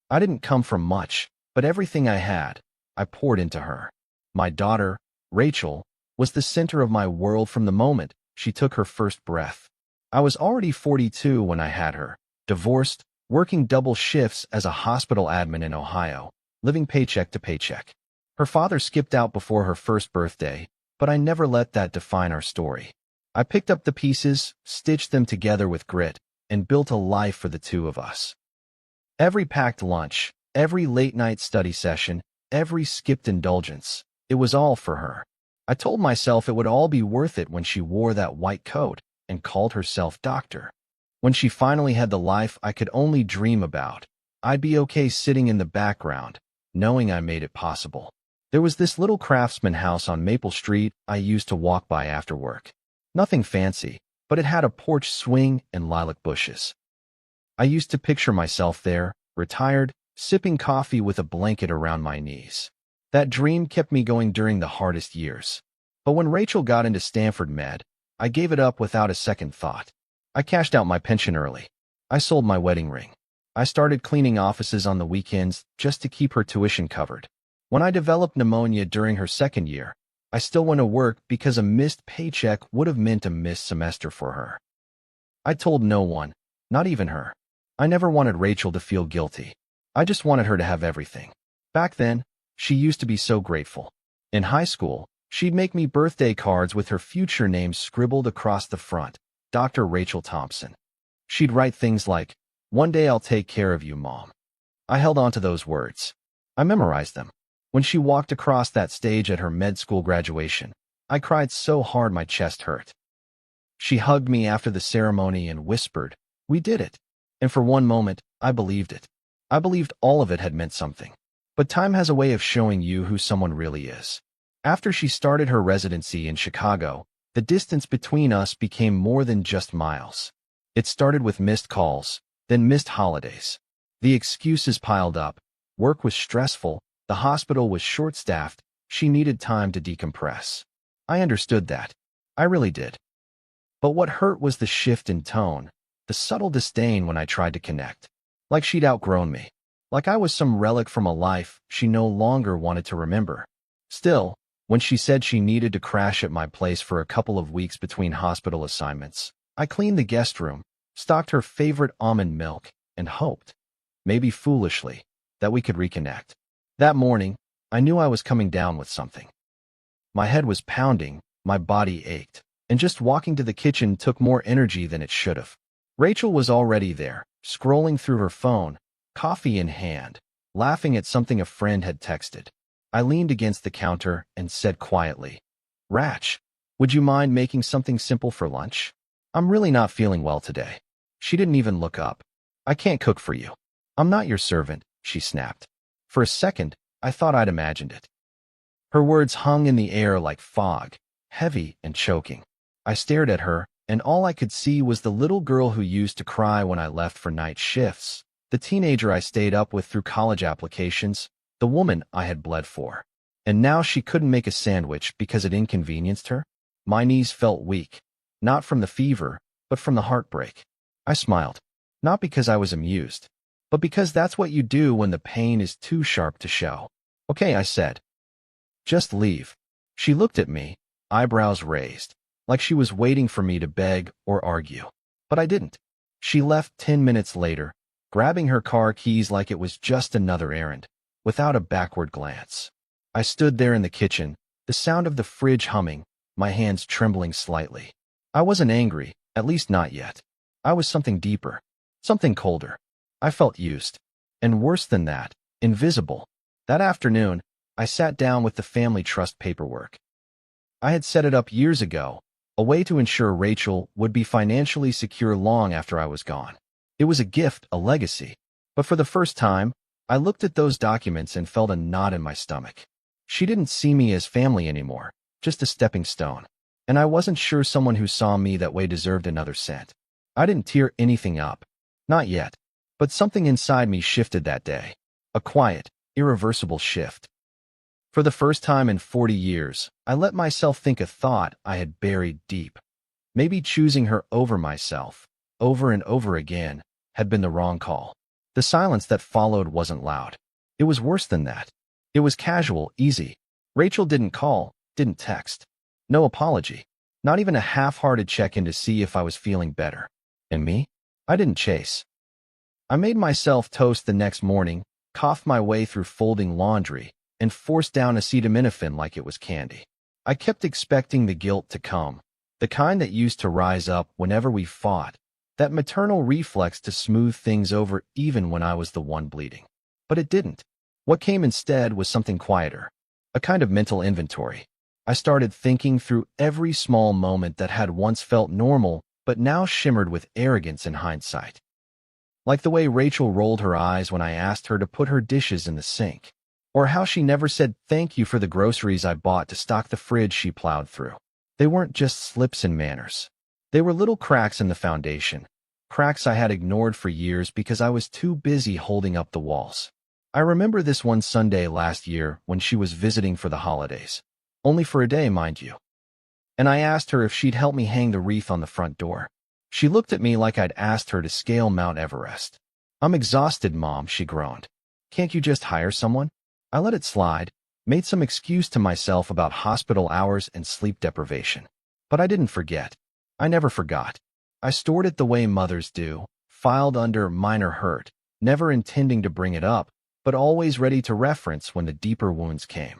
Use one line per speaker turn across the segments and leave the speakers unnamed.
I didn't come from much, but everything I had, I poured into her. My daughter, Rachel, was the center of my world from the moment she took her first breath. I was already 42 when I had her, divorced, working double shifts as a hospital admin in Ohio, living paycheck to paycheck. Her father skipped out before her first birthday, but I never let that define our story. I picked up the pieces, stitched them together with grit, and built a life for the two of us. Every packed lunch, every late-night study session, every skipped indulgence, it was all for her. I told myself it would all be worth it when she wore that white coat and called herself doctor. When she finally had the life I could only dream about, I'd be okay sitting in the background, knowing I made it possible. There was this little craftsman house on Maple Street I used to walk by after work. Nothing fancy, but it had a porch swing and lilac bushes. I used to picture myself there, retired, sipping coffee with a blanket around my knees. That dream kept me going during the hardest years. But when Rachel got into Stanford Med, I gave it up without a second thought. I cashed out my pension early. I sold my wedding ring. I started cleaning offices on the weekends just to keep her tuition covered. When I developed pneumonia during her second year, I still went to work because a missed paycheck would have meant a missed semester for her. I told no one, not even her. I never wanted Rachel to feel guilty. I just wanted her to have everything. Back then, she used to be so grateful. In high school, she'd make me birthday cards with her future name scribbled across the front, Dr. Rachel Thompson. She'd write things like, "One day I'll take care of you, Mom." I held on to those words. I memorized them. When she walked across that stage at her med school graduation, I cried so hard my chest hurt. She hugged me after the ceremony and whispered, "We did it." And for one moment, I believed it. I believed all of it had meant something. But time has a way of showing you who someone really is. After she started her residency in Chicago, the distance between us became more than just miles. It started with missed calls, then missed holidays. The excuses piled up. Work was stressful, the hospital was short-staffed, she needed time to decompress. I understood that. I really did. But what hurt was the shift in tone, the subtle disdain when I tried to connect. Like she'd outgrown me. Like I was some relic from a life she no longer wanted to remember. Still, when she said she needed to crash at my place for a couple of weeks between hospital assignments, I cleaned the guest room, stocked her favorite almond milk, and hoped, maybe foolishly, that we could reconnect. That morning, I knew I was coming down with something. My head was pounding, my body ached, and just walking to the kitchen took more energy than it should have. Rachel was already there, scrolling through her phone, coffee in hand, laughing at something a friend had texted. I leaned against the counter and said quietly, "Rach, would you mind making something simple for lunch? I'm really not feeling well today." She didn't even look up. "I can't cook for you." "I'm not your servant," she snapped. For a second, I thought I'd imagined it. Her words hung in the air like fog, heavy and choking. I stared at her, and all I could see was the little girl who used to cry when I left for night shifts, the teenager I stayed up with through college applications, the woman I had bled for. And now she couldn't make a sandwich because it inconvenienced her? My knees felt weak, not from the fever, but from the heartbreak. I smiled, not because I was amused, but because that's what you do when the pain is too sharp to show. "Okay," I said. "Just leave." She looked at me, eyebrows raised, like she was waiting for me to beg or argue. But I didn't. She left 10 minutes later, grabbing her car keys like it was just another errand, without a backward glance. I stood there in the kitchen, the sound of the fridge humming, my hands trembling slightly. I wasn't angry, at least not yet. I was something deeper, something colder. I felt used. And worse than that, invisible. That afternoon, I sat down with the family trust paperwork. I had set it up years ago, a way to ensure Rachel would be financially secure long after I was gone. It was a gift, a legacy. But for the first time, I looked at those documents and felt a knot in my stomach. She didn't see me as family anymore, just a stepping stone. And I wasn't sure someone who saw me that way deserved another cent. I didn't tear anything up. Not yet. But something inside me shifted that day. A quiet, irreversible shift. For the first time in 40 years, I let myself think a thought I had buried deep. Maybe choosing her over myself, over and over again, had been the wrong call. The silence that followed wasn't loud. It was worse than that. It was casual, easy. Rachel didn't call, didn't text. No apology. Not even a half-hearted check-in to see if I was feeling better. And me? I didn't chase. I made myself toast the next morning, coughed my way through folding laundry, and forced down acetaminophen like it was candy. I kept expecting the guilt to come, the kind that used to rise up whenever we fought, that maternal reflex to smooth things over even when I was the one bleeding. But it didn't. What came instead was something quieter, a kind of mental inventory. I started thinking through every small moment that had once felt normal but now shimmered with arrogance in hindsight. Like the way Rachel rolled her eyes when I asked her to put her dishes in the sink, or how she never said thank you for the groceries I bought to stock the fridge she plowed through. They weren't just slips in manners. They were little cracks in the foundation, cracks I had ignored for years because I was too busy holding up the walls. I remember this one Sunday last year when she was visiting for the holidays. Only for a day, mind you. And I asked her if she'd help me hang the wreath on the front door. She looked at me like I'd asked her to scale Mount Everest. "I'm exhausted, Mom," she groaned. "Can't you just hire someone?" I let it slide, made some excuse to myself about hospital hours and sleep deprivation. But I didn't forget. I never forgot. I stored it the way mothers do, filed under minor hurt, never intending to bring it up, but always ready to reference when the deeper wounds came.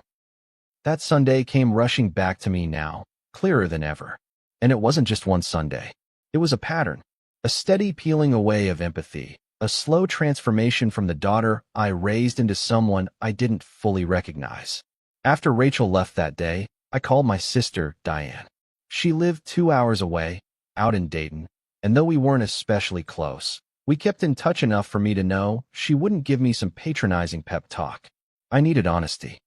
That Sunday came rushing back to me now, clearer than ever. And it wasn't just one Sunday. It was a pattern, a steady peeling away of empathy, a slow transformation from the daughter I raised into someone I didn't fully recognize. After Rachel left that day, I called my sister, Diane. She lived 2 hours away, out in Dayton, and though we weren't especially close, we kept in touch enough for me to know she wouldn't give me some patronizing pep talk. I needed honesty.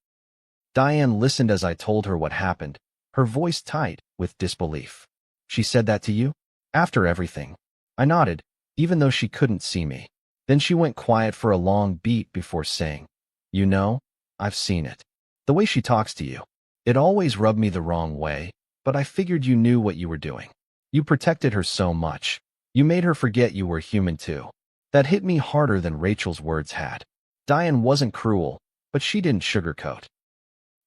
Diane listened as I told her what happened, her voice tight with disbelief. "She said that to you? After everything?" I nodded, even though she couldn't see me. Then she went quiet for a long beat before saying, "You know, I've seen it. The way she talks to you. It always rubbed me the wrong way, but I figured you knew what you were doing. You protected her so much. You made her forget you were human too." That hit me harder than Rachel's words had. Diane wasn't cruel, but she didn't sugarcoat.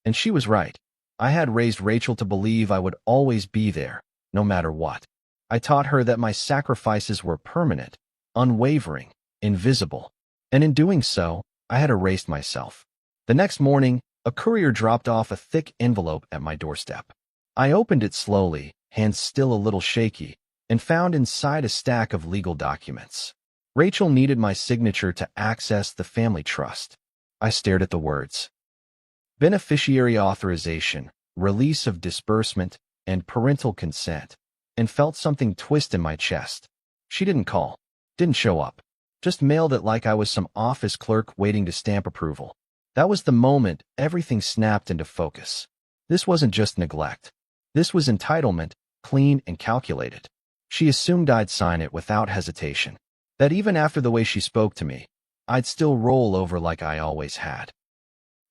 And she was right. I had raised Rachel to believe I would always be there, no matter what. I taught her that my sacrifices were permanent, unwavering, invisible. And in doing so, I had erased myself. The next morning, a courier dropped off a thick envelope at my doorstep. I opened it slowly, hands still a little shaky, and found inside a stack of legal documents. Rachel needed my signature to access the family trust. I stared at the words. Beneficiary authorization, release of disbursement, and parental consent, and felt something twist in my chest. She didn't call, didn't show up, just mailed it like I was some office clerk waiting to stamp approval. That was the moment everything snapped into focus. This wasn't just neglect. This was entitlement, clean and calculated. She assumed I'd sign it without hesitation. That even after the way she spoke to me, I'd still roll over like I always had.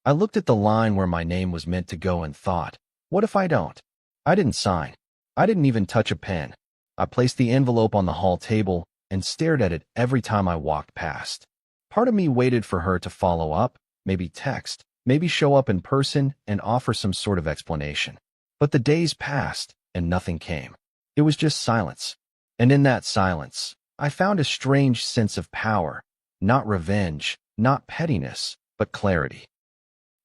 I looked at the line where my name was meant to go and thought, what if I don't? I didn't sign. I didn't even touch a pen. I placed the envelope on the hall table and stared at it every time I walked past. Part of me waited for her to follow up, maybe text, maybe show up in person and offer some sort of explanation. But the days passed and nothing came. It was just silence. And in that silence, I found a strange sense of power, not revenge, not pettiness, but clarity.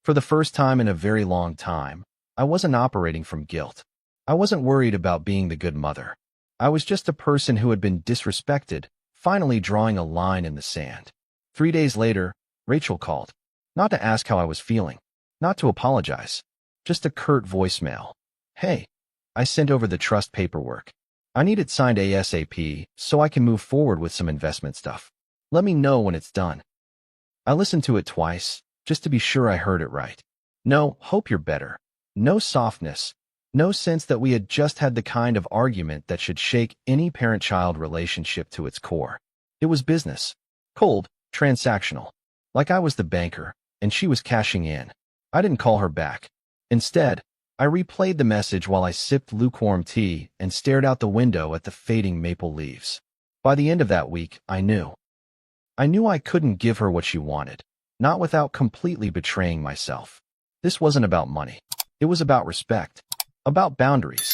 For the first time in a very long time, I wasn't operating from guilt. I wasn't worried about being the good mother. I was just a person who had been disrespected, finally drawing a line in the sand. 3 days later, Rachel called. Not to ask how I was feeling, not to apologize, just a curt voicemail. "Hey, I sent over the trust paperwork. I need it signed ASAP so I can move forward with some investment stuff. Let me know when it's done." I listened to it twice, just to be sure I heard it right. No, "Hope you're better." No softness. No sense that we had just had the kind of argument that should shake any parent-child relationship to its core. It was business. Cold, transactional. Like I was the banker, and she was cashing in. I didn't call her back. Instead, I replayed the message while I sipped lukewarm tea and stared out the window at the fading maple leaves. By the end of that week, I knew. I knew I couldn't give her what she wanted, not without completely betraying myself. This wasn't about money. It was about respect, about boundaries,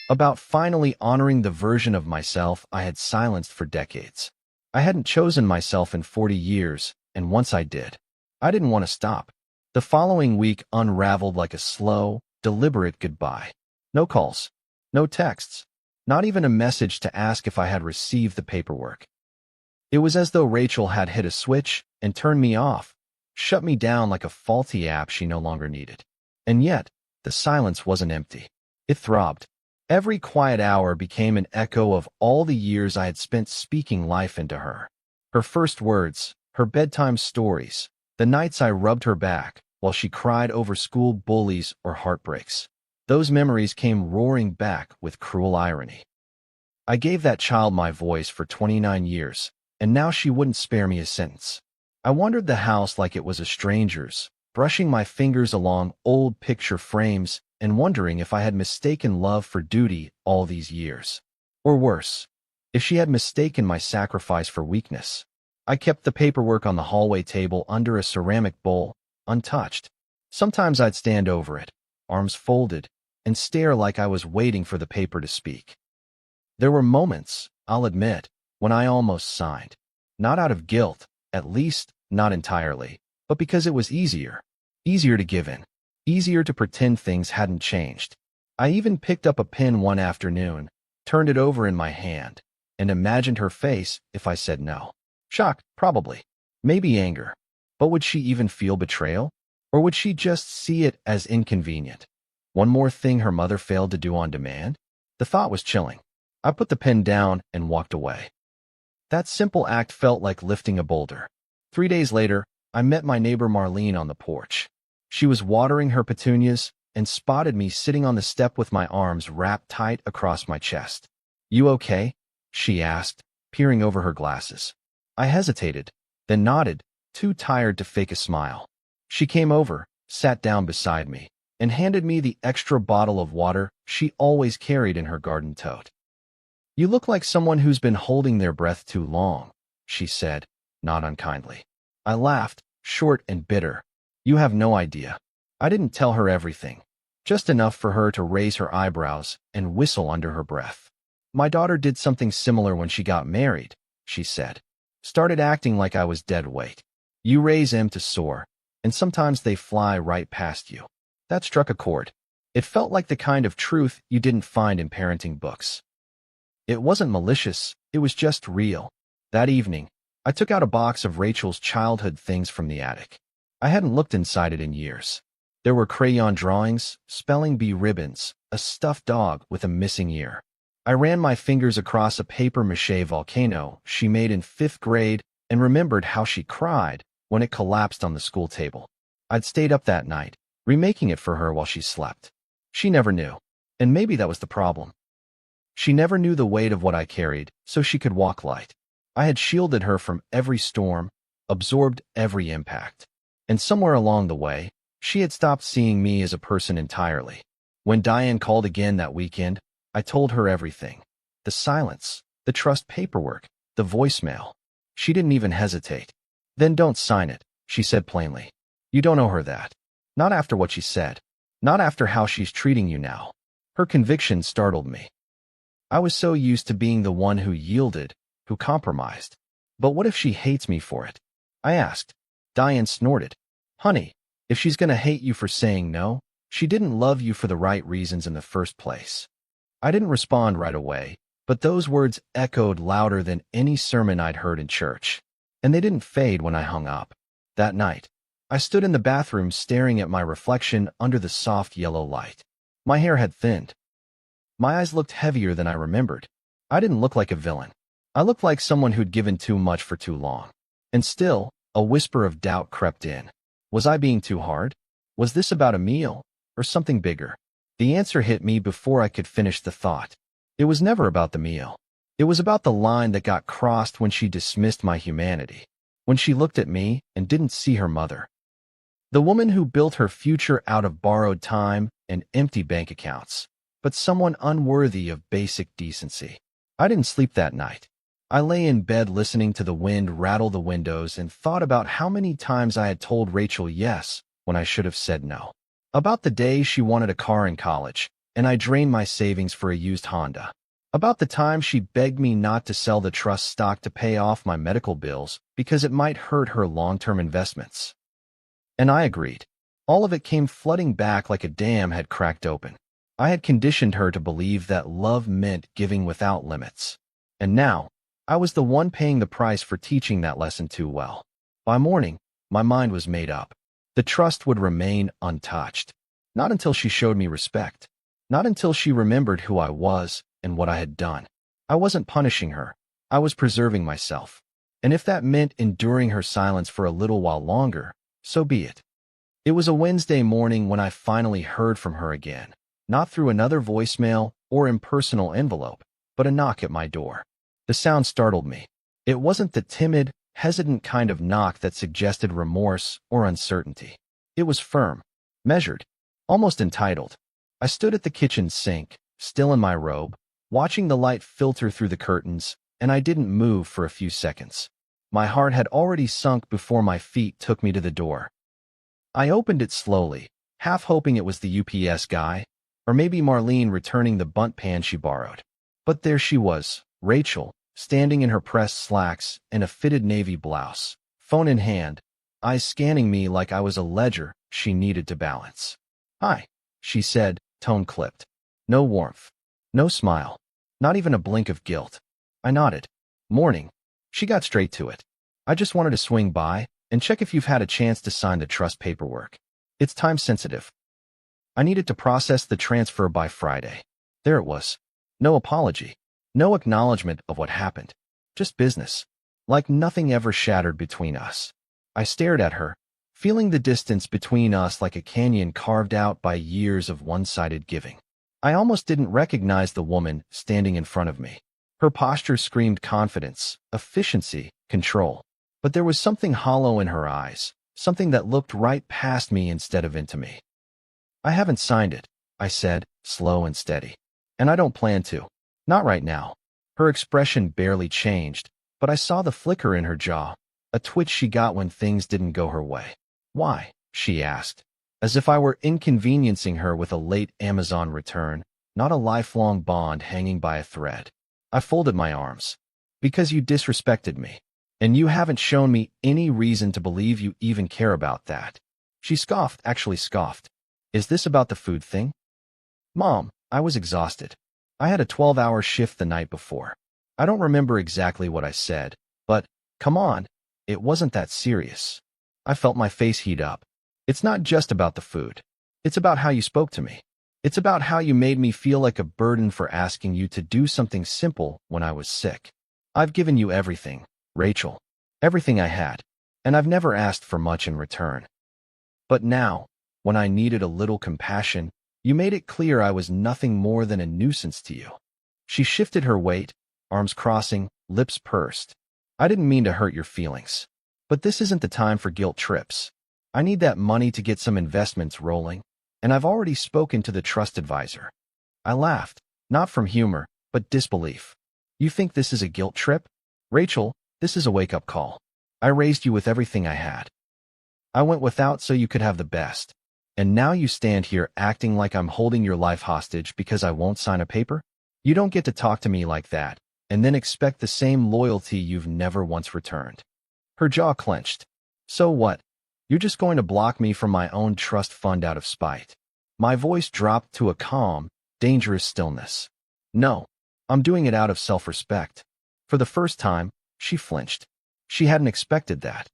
about finally honoring the version of myself I had silenced for decades. I hadn't chosen myself in 40 years, and once I did, I didn't want to stop. The following week unraveled like a slow, deliberate goodbye. No calls, no texts, not even a message to ask if I had received the paperwork. It was as though Rachel had hit a switch and turned me off, shut me down like a faulty app she no longer needed. And yet, the silence wasn't empty. It throbbed. Every quiet hour became an echo of all the years I had spent speaking life into her. Her first words, her bedtime stories, the nights I rubbed her back while she cried over school bullies or heartbreaks. Those memories came roaring back with cruel irony. I gave that child my voice for 29 years, and now she wouldn't spare me a sentence. I wandered the house like it was a stranger's, brushing my fingers along old picture frames and wondering if I had mistaken love for duty all these years. Or worse, if she had mistaken my sacrifice for weakness. I kept the paperwork on the hallway table under a ceramic bowl, untouched. Sometimes I'd stand over it, arms folded, and stare like I was waiting for the paper to speak. There were moments, I'll admit, when I almost signed. Not out of guilt, at least not entirely, but because it was easier. Easier to give in. Easier to pretend things hadn't changed. I even picked up a pen one afternoon, turned it over in my hand, and imagined her face if I said no. Shock, probably. Maybe anger. But would she even feel betrayal? Or would she just see it as inconvenient? One more thing her mother failed to do on demand? The thought was chilling. I put the pen down and walked away. That simple act felt like lifting a boulder. 3 days later, I met my neighbor Marlene on the porch. She was watering her petunias and spotted me sitting on the step with my arms wrapped tight across my chest. "You okay?" she asked, peering over her glasses. I hesitated, then nodded, too tired to fake a smile. She came over, sat down beside me, and handed me the extra bottle of water she always carried in her garden tote. "You look like someone who's been holding their breath too long," she said, not unkindly. I laughed, short and bitter. "You have no idea." I didn't tell her everything, just enough for her to raise her eyebrows and whistle under her breath. "My daughter did something similar when she got married," she said. "Started acting like I was dead weight. You raise them to soar, and sometimes they fly right past you." That struck a chord. It felt like the kind of truth you didn't find in parenting books. It wasn't malicious, it was just real. That evening, I took out a box of Rachel's childhood things from the attic. I hadn't looked inside it in years. There were crayon drawings, spelling bee ribbons, a stuffed dog with a missing ear. I ran my fingers across a papier-mâché volcano she made in 5th grade and remembered how she cried when it collapsed on the school table. I'd stayed up that night, remaking it for her while she slept. She never knew, and maybe that was the problem. She never knew the weight of what I carried, so she could walk light. I had shielded her from every storm, absorbed every impact. And somewhere along the way, she had stopped seeing me as a person entirely. When Diane called again that weekend, I told her everything. The silence, the trust paperwork, the voicemail. She didn't even hesitate. "Then don't sign it," she said plainly. "You don't owe her that. Not after what she said. Not after how she's treating you now." Her conviction startled me. I was so used to being the one who yielded, who compromised. But what if she hates me for it? I asked. Diane snorted. "Honey, if she's gonna hate you for saying no, she didn't love you for the right reasons in the first place." I didn't respond right away, but those words echoed louder than any sermon I'd heard in church. And they didn't fade when I hung up. That night, I stood in the bathroom staring at my reflection under the soft yellow light. My hair had thinned. My eyes looked heavier than I remembered. I didn't look like a villain. I looked like someone who'd given too much for too long. And still, a whisper of doubt crept in. Was I being too hard? Was this about a meal, or something bigger? The answer hit me before I could finish the thought. It was never about the meal. It was about the line that got crossed when she dismissed my humanity, when she looked at me and didn't see her mother. The woman who built her future out of borrowed time and empty bank accounts, but someone unworthy of basic decency. I didn't sleep that night. I lay in bed listening to the wind rattle the windows and thought about how many times I had told Rachel yes when I should have said no. About the day she wanted a car in college, and I drained my savings for a used Honda. About the time she begged me not to sell the trust stock to pay off my medical bills because it might hurt her long-term investments. And I agreed. All of it came flooding back like a dam had cracked open. I had conditioned her to believe that love meant giving without limits. And now, I was the one paying the price for teaching that lesson too well. By morning, my mind was made up. The trust would remain untouched. Not until she showed me respect. Not until she remembered who I was and what I had done. I wasn't punishing her. I was preserving myself. And if that meant enduring her silence for a little while longer, so be it. It was a Wednesday morning when I finally heard from her again. Not through another voicemail or impersonal envelope, but a knock at my door. The sound startled me. It wasn't the timid, hesitant kind of knock that suggested remorse or uncertainty. It was firm, measured, almost entitled. I stood at the kitchen sink, still in my robe, watching the light filter through the curtains, and I didn't move for a few seconds. My heart had already sunk before my feet took me to the door. I opened it slowly, half hoping it was the UPS guy, or maybe Marlene returning the bunt pan she borrowed. But there she was, Rachel, standing in her pressed slacks and a fitted navy blouse, phone in hand, eyes scanning me like I was a ledger she needed to balance. "Hi," she said, tone clipped. No warmth. No smile. Not even a blink of guilt. I nodded. "Morning." She got straight to it. "I just wanted to swing by and check if you've had a chance to sign the trust paperwork. It's time sensitive. I needed to process the transfer by Friday." There it was. No apology. No acknowledgement of what happened. Just business. Like nothing ever shattered between us. I stared at her, feeling the distance between us like a canyon carved out by years of one-sided giving. I almost didn't recognize the woman standing in front of me. Her posture screamed confidence, efficiency, control. But there was something hollow in her eyes, something that looked right past me instead of into me. "I haven't signed it," I said, slow and steady. "And I don't plan to. Not right now." Her expression barely changed, but I saw the flicker in her jaw, a twitch she got when things didn't go her way. "Why?" she asked, as if I were inconveniencing her with a late Amazon return, not a lifelong bond hanging by a thread. I folded my arms. "Because you disrespected me, and you haven't shown me any reason to believe you even care about that." She scoffed, actually scoffed. "Is this about the food thing?" "Mom," I was exhausted. I had a 12-hour shift the night before. I don't remember exactly what I said, but, come on, it wasn't that serious. I felt my face heat up. "It's not just about the food. It's about how you spoke to me. It's about how you made me feel like a burden for asking you to do something simple when I was sick. I've given you everything, Rachel. Everything I had. And I've never asked for much in return. But now, when I needed a little compassion, you made it clear I was nothing more than a nuisance to you." She shifted her weight, arms crossing, lips pursed. "I didn't mean to hurt your feelings. But this isn't the time for guilt trips. I need that money to get some investments rolling, and I've already spoken to the trust advisor." I laughed, not from humor, but disbelief. "You think this is a guilt trip? Rachel, this is a wake-up call. I raised you with everything I had. I went without so you could have the best. And now you stand here acting like I'm holding your life hostage because I won't sign a paper? You don't get to talk to me like that, and then expect the same loyalty you've never once returned." Her jaw clenched. "So what? You're just going to block me from my own trust fund out of spite?" My voice dropped to a calm, dangerous stillness. "No, I'm doing it out of self-respect." For the first time, she flinched. She hadn't expected that.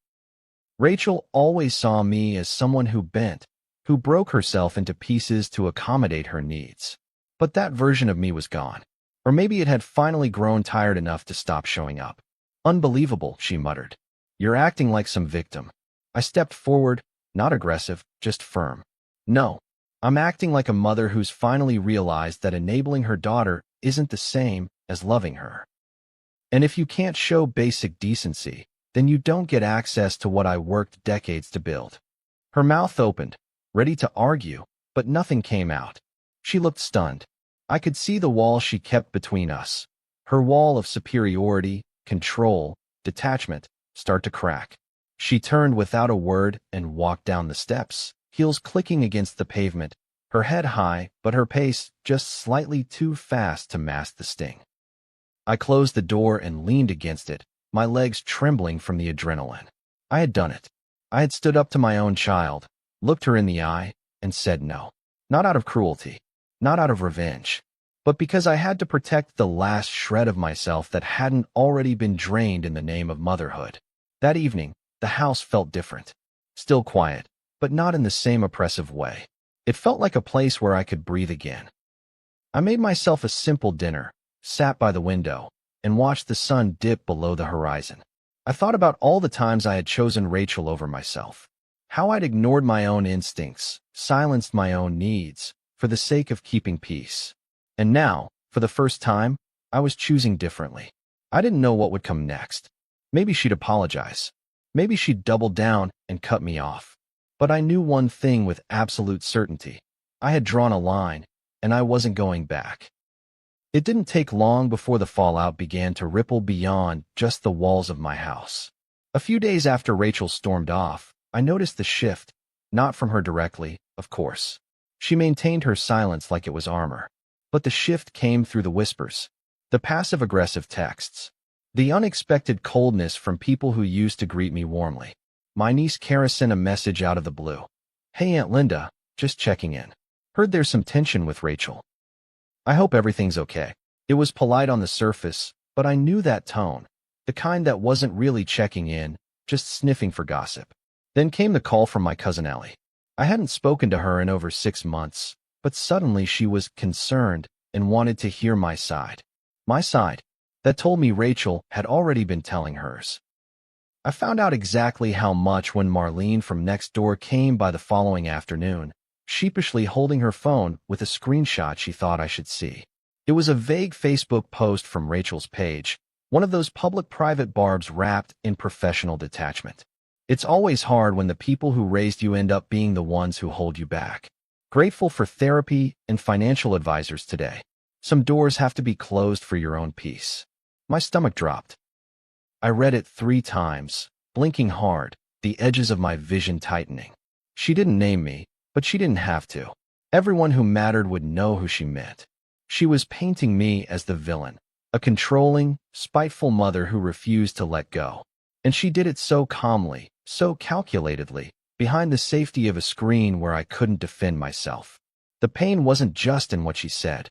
Rachel always saw me as someone who bent, who broke herself into pieces to accommodate her needs. But that version of me was gone. Or maybe it had finally grown tired enough to stop showing up. "Unbelievable," she muttered. "You're acting like some victim." I stepped forward, not aggressive, just firm. "No, I'm acting like a mother who's finally realized that enabling her daughter isn't the same as loving her. And if you can't show basic decency, then you don't get access to what I worked decades to build." Her mouth opened, ready to argue, but nothing came out. She looked stunned. I could see the wall she kept between us. Her wall of superiority, control, detachment, start to crack. She turned without a word and walked down the steps, heels clicking against the pavement, her head high, but her pace just slightly too fast to mask the sting. I closed the door and leaned against it, my legs trembling from the adrenaline. I had done it. I had stood up to my own child, looked her in the eye, and said no. Not out of cruelty, not out of revenge, but because I had to protect the last shred of myself that hadn't already been drained in the name of motherhood. That evening, the house felt different. Still quiet, but not in the same oppressive way. It felt like a place where I could breathe again. I made myself a simple dinner, sat by the window, and watched the sun dip below the horizon. I thought about all the times I had chosen Rachel over myself, how I'd ignored my own instincts, silenced my own needs, for the sake of keeping peace. And now, for the first time, I was choosing differently. I didn't know what would come next. Maybe she'd apologize. Maybe she'd double down and cut me off. But I knew one thing with absolute certainty. I had drawn a line, and I wasn't going back. It didn't take long before the fallout began to ripple beyond just the walls of my house. A few days after Rachel stormed off, I noticed the shift, not from her directly, of course. She maintained her silence like it was armor. But the shift came through the whispers, the passive-aggressive texts, the unexpected coldness from people who used to greet me warmly. My niece Kara sent a message out of the blue. "Hey Aunt Linda, just checking in. Heard there's some tension with Rachel. I hope everything's okay." It was polite on the surface, but I knew that tone, the kind that wasn't really checking in, just sniffing for gossip. Then came the call from my cousin Ellie. I hadn't spoken to her in over 6 months, but suddenly she was concerned and wanted to hear my side. My side, that told me Rachel had already been telling hers. I found out exactly how much when Marlene from next door came by the following afternoon, sheepishly holding her phone with a screenshot she thought I should see. It was a vague Facebook post from Rachel's page, one of those public-private barbs wrapped in professional detachment. It's always hard when the people who raised you end up being the ones who hold you back. Grateful for therapy and financial advisors today. Some doors have to be closed for your own peace. My stomach dropped. I read it 3 times, blinking hard, the edges of my vision tightening. She didn't name me, but she didn't have to. Everyone who mattered would know who she meant. She was painting me as the villain, a controlling, spiteful mother who refused to let go. And she did it so calmly, so calculatedly, behind the safety of a screen where I couldn't defend myself. The pain wasn't just in what she said.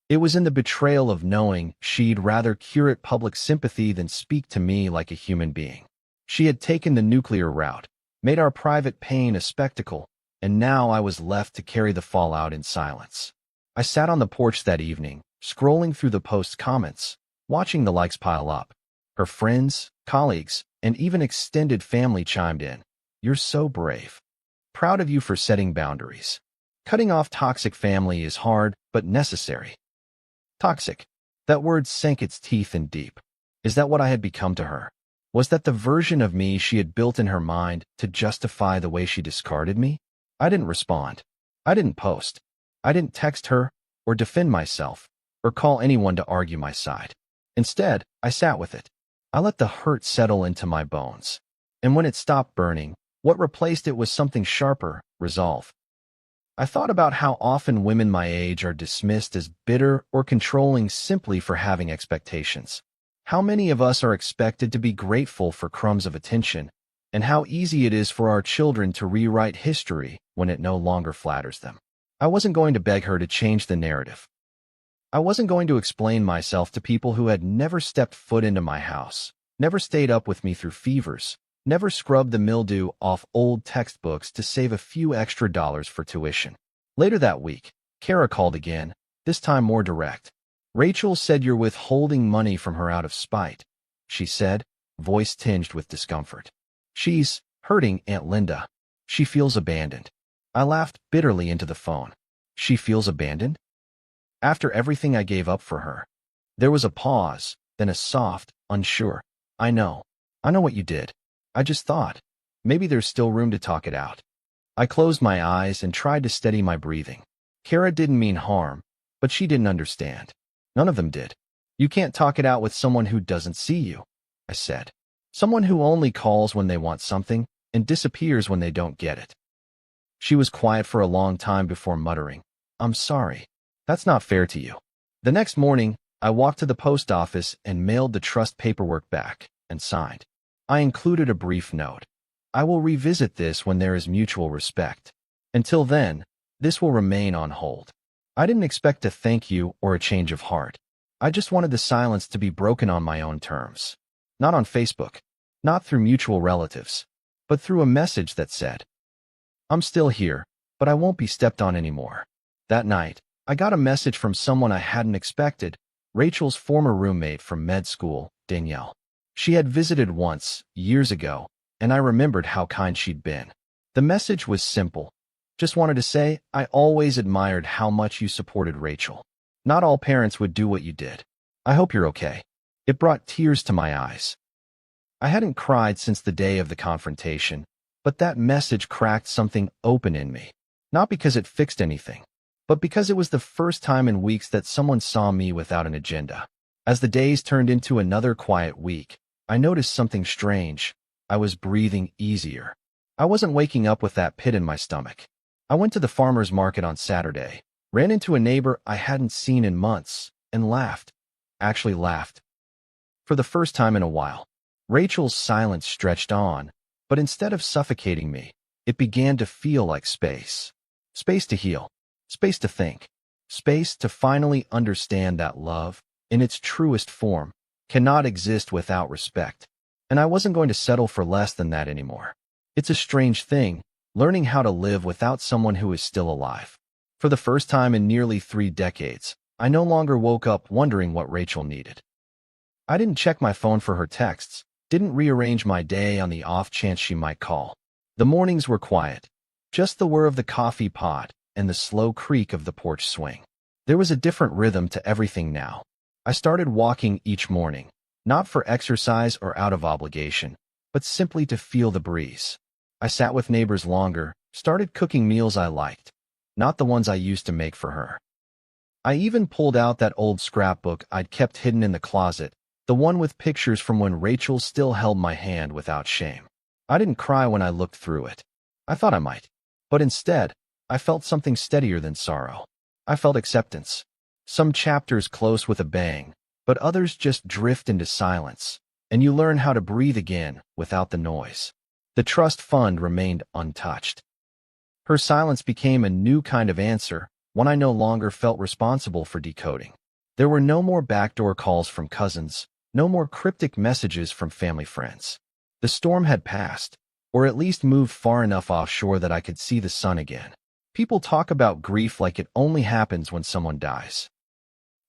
It was in the betrayal of knowing she'd rather curate public sympathy than speak to me like a human being. She had taken the nuclear route, made our private pain a spectacle, and now I was left to carry the fallout in silence. I sat on the porch that evening, scrolling through the post's comments, watching the likes pile up. Her friends, colleagues, and even extended family chimed in. "You're so brave. Proud of you for setting boundaries. Cutting off toxic family is hard, but necessary." Toxic. That word sank its teeth in deep. Is that what I had become to her? Was that the version of me she had built in her mind to justify the way she discarded me? I didn't respond. I didn't post. I didn't text her, or defend myself, or call anyone to argue my side. Instead, I sat with it. I let the hurt settle into my bones. And when it stopped burning, what replaced it was something sharper: resolve. I thought about how often women my age are dismissed as bitter or controlling simply for having expectations. How many of us are expected to be grateful for crumbs of attention, and how easy it is for our children to rewrite history when it no longer flatters them. I wasn't going to beg her to change the narrative. I wasn't going to explain myself to people who had never stepped foot into my house, never stayed up with me through fevers, never scrubbed the mildew off old textbooks to save a few extra dollars for tuition. Later that week, Kara called again, this time more direct. "Rachel said you're withholding money from her out of spite," she said, voice tinged with discomfort. "She's hurting Aunt Linda. She feels abandoned." I laughed bitterly into the phone. She feels abandoned? After everything I gave up for her. There was a pause, then a soft, unsure, I know what you did. I just thought, maybe there's still room to talk it out." I closed my eyes and tried to steady my breathing. Kara didn't mean harm, but she didn't understand. None of them did. You can't talk it out with someone who doesn't see you, I said. Someone who only calls when they want something and disappears when they don't get it. She was quiet for a long time before muttering, I'm sorry. That's not fair to you. The next morning, I walked to the post office and mailed the trust paperwork back and signed. I included a brief note. I will revisit this when there is mutual respect. Until then, this will remain on hold. I didn't expect a thank you or a change of heart. I just wanted the silence to be broken on my own terms. Not on Facebook, not through mutual relatives, but through a message that said, I'm still here, but I won't be stepped on anymore. That night, I got a message from someone I hadn't expected, Rachel's former roommate from med school, Danielle. She had visited once, years ago, and I remembered how kind she'd been. The message was simple. Just wanted to say, I always admired how much you supported Rachel. Not all parents would do what you did. I hope you're okay. It brought tears to my eyes. I hadn't cried since the day of the confrontation, but that message cracked something open in me. Not because it fixed anything, but because it was the first time in weeks that someone saw me without an agenda. As the days turned into another quiet week, I noticed something strange. I was breathing easier. I wasn't waking up with that pit in my stomach. I went to the farmer's market on Saturday, ran into a neighbor I hadn't seen in months, and laughed. Actually laughed. For the first time in a while. Rachel's silence stretched on, but instead of suffocating me, it began to feel like space. Space to heal. Space to think. Space to finally understand that love, in its truest form, cannot exist without respect. And I wasn't going to settle for less than that anymore. It's a strange thing, learning how to live without someone who is still alive. For the first time in nearly 3 decades, I no longer woke up wondering what Rachel needed. I didn't check my phone for her texts, didn't rearrange my day on the off chance she might call. The mornings were quiet, just the whir of the coffee pot and the slow creak of the porch swing. There was a different rhythm to everything now. I started walking each morning, not for exercise or out of obligation, but simply to feel the breeze. I sat with neighbors longer, started cooking meals I liked, not the ones I used to make for her. I even pulled out that old scrapbook I'd kept hidden in the closet, the one with pictures from when Rachel still held my hand without shame. I didn't cry when I looked through it. I thought I might. But instead, I felt something steadier than sorrow. I felt acceptance. Some chapters close with a bang, but others just drift into silence, and you learn how to breathe again without the noise. The trust fund remained untouched. Her silence became a new kind of answer, one I no longer felt responsible for decoding. There were no more backdoor calls from cousins, no more cryptic messages from family friends. The storm had passed, or at least moved far enough offshore that I could see the sun again. People talk about grief like it only happens when someone dies.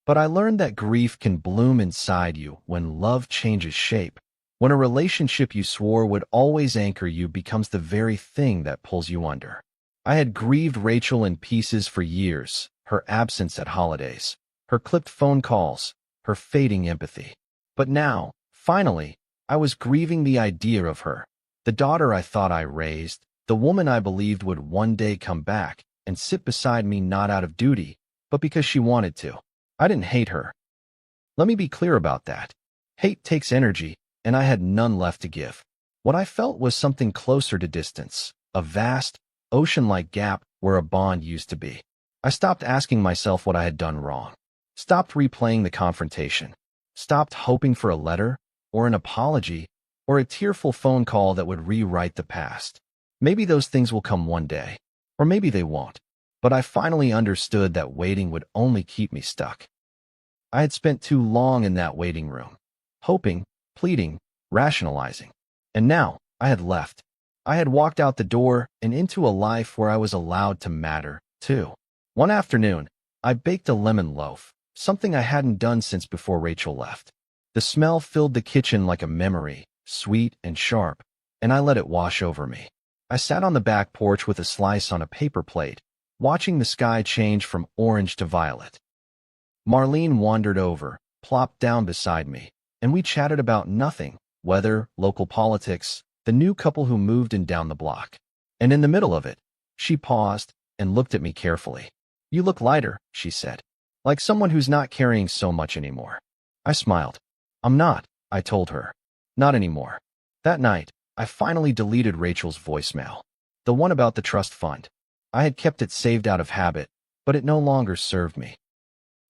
But I learned that grief can bloom inside you when love changes shape, when a relationship you swore would always anchor you becomes the very thing that pulls you under. I had grieved Rachel in pieces for years, her absence at holidays, her clipped phone calls, her fading empathy. But now, finally, I was grieving the idea of her, the daughter I thought I raised, the woman I believed would one day come back and sit beside me not out of duty, but because she wanted to. I didn't hate her. Let me be clear about that. Hate takes energy, and I had none left to give. What I felt was something closer to distance, a vast, ocean-like gap where a bond used to be. I stopped asking myself what I had done wrong. Stopped replaying the confrontation. Stopped hoping for a letter, or an apology, or a tearful phone call that would rewrite the past. Maybe those things will come one day, or maybe they won't. But I finally understood that waiting would only keep me stuck. I had spent too long in that waiting room, hoping, pleading, rationalizing. And now, I had left. I had walked out the door and into a life where I was allowed to matter, too. One afternoon, I baked a lemon loaf, something I hadn't done since before Rachel left. The smell filled the kitchen like a memory, sweet and sharp, and I let it wash over me. I sat on the back porch with a slice on a paper plate, watching the sky change from orange to violet. Marlene wandered over, plopped down beside me, and we chatted about nothing, weather, local politics, the new couple who moved in down the block. And in the middle of it, she paused and looked at me carefully. "You look lighter," she said, "like someone who's not carrying so much anymore." I smiled. I'm not, I told her. Not anymore. That night, I finally deleted Rachel's voicemail. The one about the trust fund. I had kept it saved out of habit, but it no longer served me.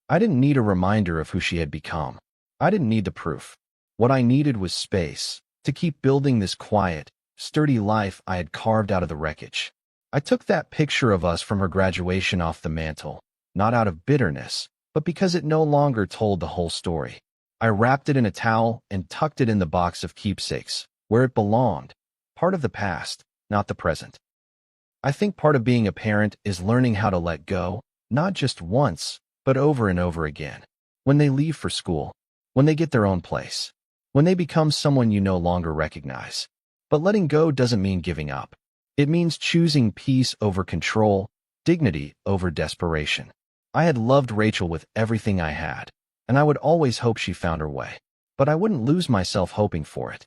I didn't need a reminder of who she had become. I didn't need the proof. What I needed was space to keep building this quiet, sturdy life I had carved out of the wreckage. I took that picture of us from her graduation off the mantle, not out of bitterness, but because it no longer told the whole story. I wrapped it in a towel and tucked it in the box of keepsakes, where it belonged, part of the past, not the present. I think part of being a parent is learning how to let go, not just once, but over and over again. When they leave for school, when they get their own place, when they become someone you no longer recognize. But letting go doesn't mean giving up. It means choosing peace over control, dignity over desperation. I had loved Rachel with everything I had, and I would always hope she found her way. But I wouldn't lose myself hoping for it.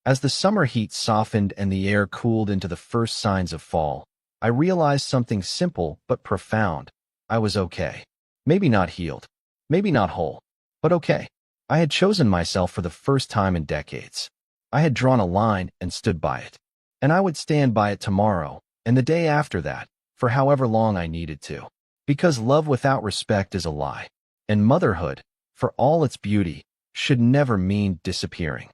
As the summer heat softened and the air cooled into the first signs of fall, I realized something simple but profound. I was okay. Maybe not healed, maybe not whole, but okay. I had chosen myself for the first time in decades. I had drawn a line and stood by it. And I would stand by it tomorrow, and the day after that, for however long I needed to. Because love without respect is a lie. And motherhood, for all its beauty, should never mean disappearing.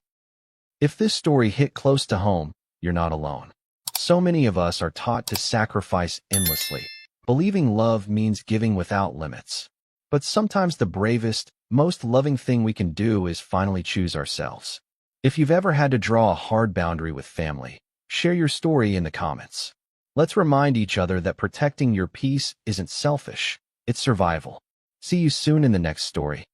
If this story hit close to home, you're not alone. So many of us are taught to sacrifice endlessly, believing love means giving without limits. But sometimes the bravest, most loving thing we can do is finally choose ourselves. If you've ever had to draw a hard boundary with family, share your story in the comments. Let's remind each other that protecting your peace isn't selfish, it's survival. See you soon in the next story.